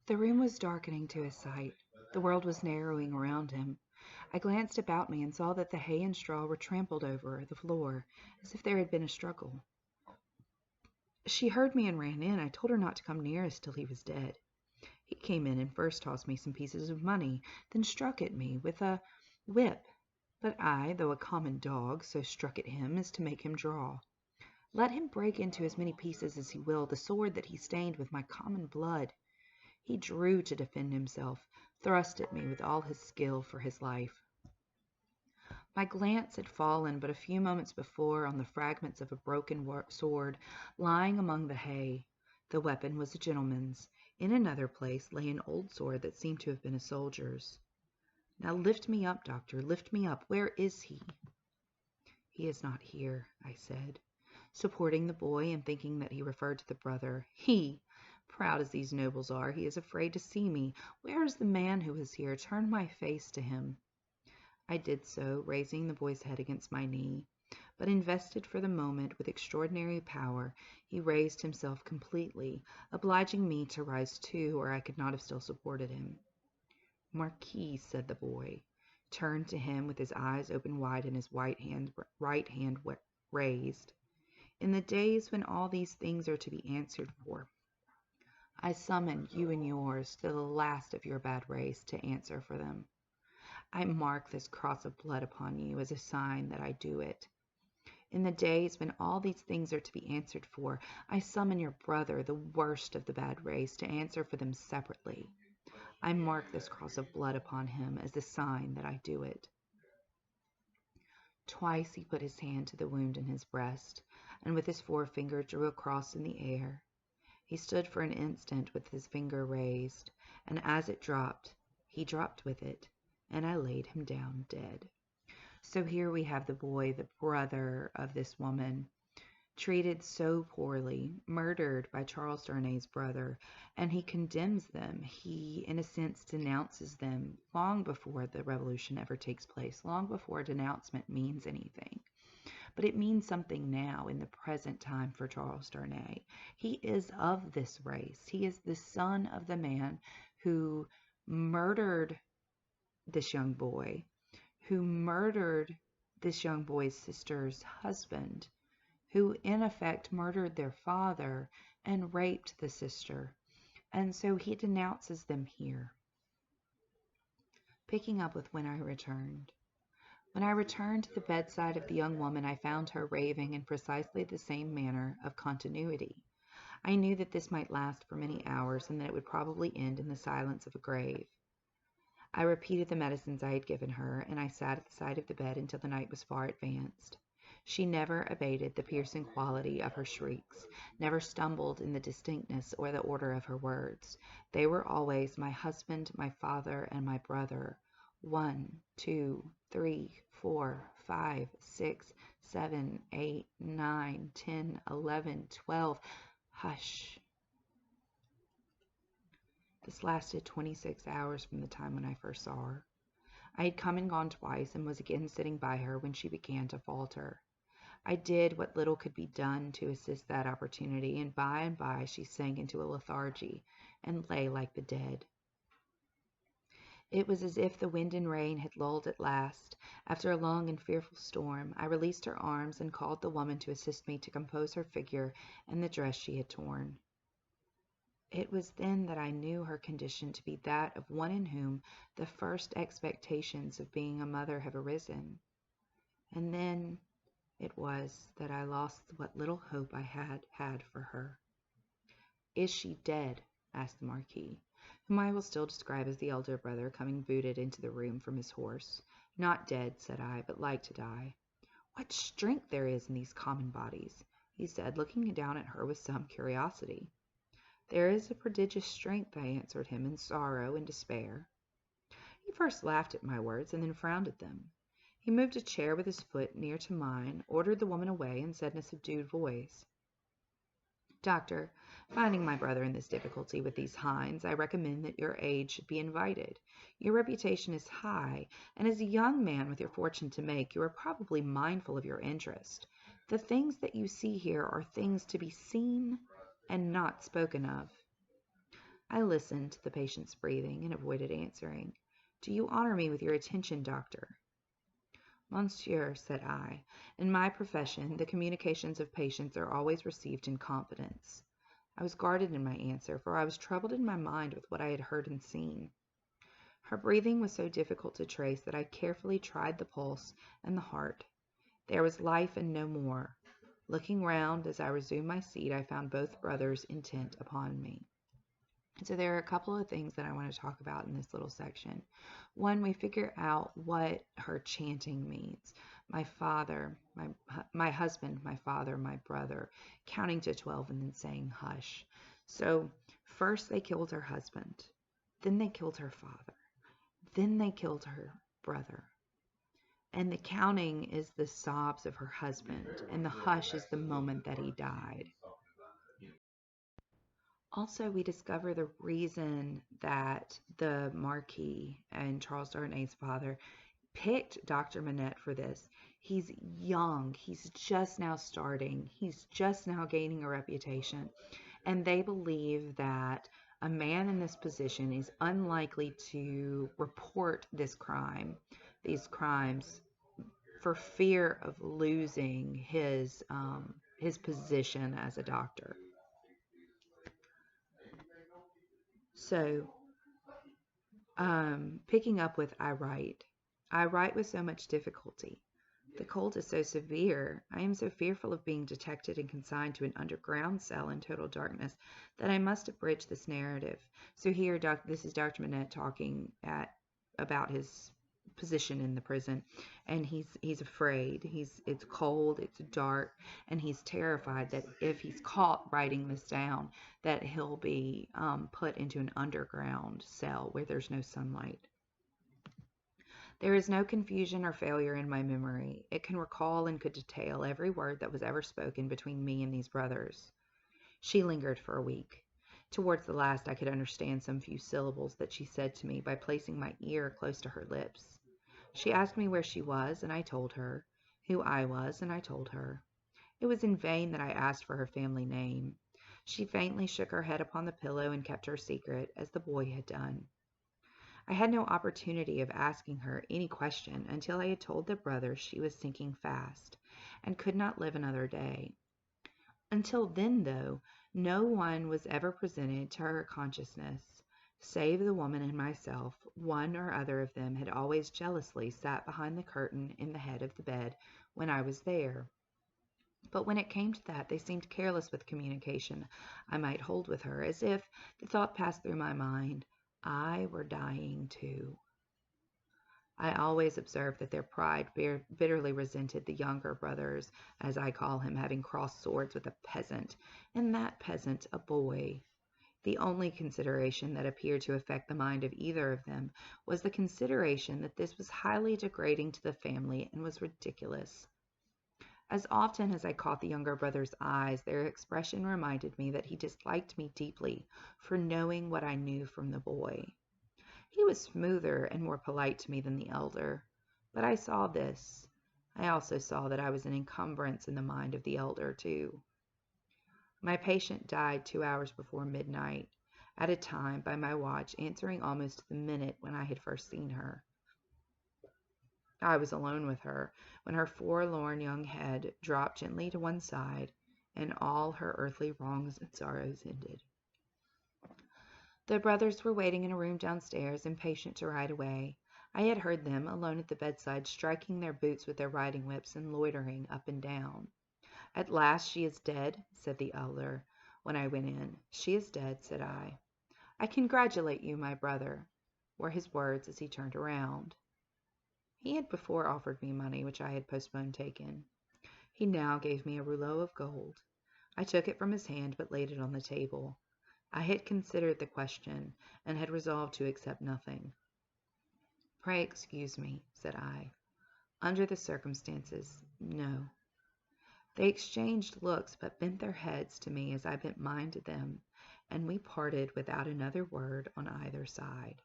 The room was darkening to his sight. The world was narrowing around him. I glanced about me and saw that the hay and straw were trampled over the floor as if there had been a struggle. She heard me and ran in. I told her not to come near us till he was dead. He came in and first tossed me some pieces of money, then struck at me with a whip. But I, though a common dog, so struck at him as to make him draw. Let him break into as many pieces as he will the sword that he stained with my common blood. He drew to defend himself, thrust at me with all his skill for his life. My glance had fallen but a few moments before on the fragments of a broken sword lying among the hay. The weapon was a gentleman's. In another place lay an old sword that seemed to have been a soldier's. "Now lift me up, doctor, lift me up. Where is he?" "He is not here," I said, supporting the boy and thinking that he referred to the brother. "He! Proud as these nobles are, he is afraid to see me. Where is the man who is here? Turn my face to him." I did so, raising the boy's head against my knee. But invested for the moment with extraordinary power, he raised himself completely, obliging me to rise too, or I could not have still supported him. "Marquis," said the boy, turned to him with his eyes open wide and his right hand raised. "In the days when all these things are to be answered for, I summon you and yours to the last of your bad race to answer for them. I mark this cross of blood upon you as a sign that I do it. In the days when all these things are to be answered for, I summon your brother, the worst of the bad race, to answer for them separately. I mark this cross of blood upon him as a sign that I do it." Twice he put his hand to the wound in his breast, and with his forefinger drew a cross in the air. He stood for an instant with his finger raised, and as it dropped, he dropped with it, and I laid him down dead. So here we have the boy, the brother of this woman, treated so poorly, murdered by Charles Darnay's brother, and he condemns them. He, in a sense, denounces them long before the revolution ever takes place, long before denouncement means anything. But it means something now in the present time for Charles Darnay. He is of this race. He is the son of the man who murdered this young boy, who murdered this young boy's sister's husband, who in effect murdered their father and raped the sister. And so he denounces them here. Picking up with when I returned. When I returned to the bedside of the young woman, I found her raving in precisely the same manner of continuity. I knew that this might last for many hours and that it would probably end in the silence of a grave. I repeated the medicines I had given her, and I sat at the side of the bed until the night was far advanced. She never abated the piercing quality of her shrieks, never stumbled in the distinctness or the order of her words. They were always my husband, my father, and my brother. 1, 2, 3, 4, 5, 6, 7, 8, 9, 10, 11, 12. Hush. This lasted 26 hours from the time when I first saw her. I had come and gone twice and was again sitting by her when she began to falter. I did what little could be done to assist that opportunity, and by she sank into a lethargy and lay like the dead. It was as if the wind and rain had lulled at last. After a long and fearful storm, I released her arms and called the woman to assist me to compose her figure and the dress she had torn. It was then that I knew her condition to be that of one in whom the first expectations of being a mother have arisen. And then it was that I lost what little hope I had for her. "Is she dead?" asked the Marquis, whom I will still describe as the elder brother, coming booted into the room from his horse. "Not dead," said I, "but like to die." "What strength there is in these common bodies!" he said, looking down at her with some curiosity. "There is a prodigious strength," I answered him, "in sorrow and despair." He first laughed at my words, and then frowned at them. He moved a chair with his foot near to mine, ordered the woman away, and said in a subdued voice, "Doctor, finding my brother in this difficulty with these hinds, I recommend that your aid should be invited. Your reputation is high, and as a young man with your fortune to make, you are probably mindful of your interest. The things that you see here are things to be seen and not spoken of." I listened to the patient's breathing and avoided answering. "Do you honor me with your attention, doctor?" "Monsieur," said I, "in my profession the communications of patients are always received in confidence." I was guarded in my answer, for I was troubled in my mind with what I had heard and seen. Her breathing was so difficult to trace that I carefully tried the pulse and the heart. There was life and no more. Looking round as I resumed my seat, I found both brothers intent upon me. So there are a couple of things that I want to talk about in this little section. One, we figure out what her chanting means. My father, my husband, my father, my brother, counting to 12 and then saying hush. So first they killed her husband, then they killed her father, then they killed her brother. And the counting is the sobs of her husband, and the hush is the moment that he died. Also, we discover the reason that the Marquis and Charles Darnay's father picked Dr. Manette for this. He's young, he's just now starting, he's just now gaining a reputation, and they believe that a man in this position is unlikely to report these crimes, for fear of losing his position as a doctor. So, picking up with I write with so much difficulty. The cold is so severe. I am so fearful of being detected and consigned to an underground cell in total darkness that I must abridge this narrative. So here, this is Dr. Manette talking about his position in the prison, and he's afraid. It's cold, it's dark, and he's terrified that if he's caught writing this down, that he'll be put into an underground cell where there's no sunlight. There is no confusion or failure in my memory. It can recall and could detail every word that was ever spoken between me and these brothers. She lingered for a week. Towards the last I could understand some few syllables that she said to me by placing my ear close to her lips. She asked me where she was, and I told her. Who I was, and I told her. It was in vain that I asked for her family name. She faintly shook her head upon the pillow and kept her secret, as the boy had done. I had no opportunity of asking her any question until I had told the brothers she was sinking fast, and could not live another day. Until then, though, no one was ever presented to her consciousness. Save the woman and myself, one or other of them had always jealously sat behind the curtain in the head of the bed when I was there. But when it came to that, they seemed careless with communication I might hold with her, as if the thought passed through my mind, I were dying too. I always observed that their pride bitterly resented the younger brothers, as I call him, having crossed swords with a peasant, and that peasant a boy. The only consideration that appeared to affect the mind of either of them was the consideration that this was highly degrading to the family and was ridiculous. As often as I caught the younger brother's eyes, their expression reminded me that he disliked me deeply for knowing what I knew from the boy. He was smoother and more polite to me than the elder, but I saw this. I also saw that I was an encumbrance in the mind of the elder, too. My patient died 2 hours before midnight, at a time, by my watch, answering almost to the minute when I had first seen her. I was alone with her, when her forlorn young head dropped gently to one side, and all her earthly wrongs and sorrows ended. The brothers were waiting in a room downstairs, impatient to ride away. I had heard them, alone at the bedside, striking their boots with their riding whips and loitering up and down. At last she is dead, said the elder, when I went in. She is dead, said I. I congratulate you, my brother, were his words as he turned around. He had before offered me money, which I had postponed taking. He now gave me a rouleau of gold. I took it from his hand, but laid it on the table. I had considered the question, and had resolved to accept nothing. Pray excuse me, said I. Under the circumstances, no. They exchanged looks, but bent their heads to me as I bent mine to them, and we parted without another word on either side.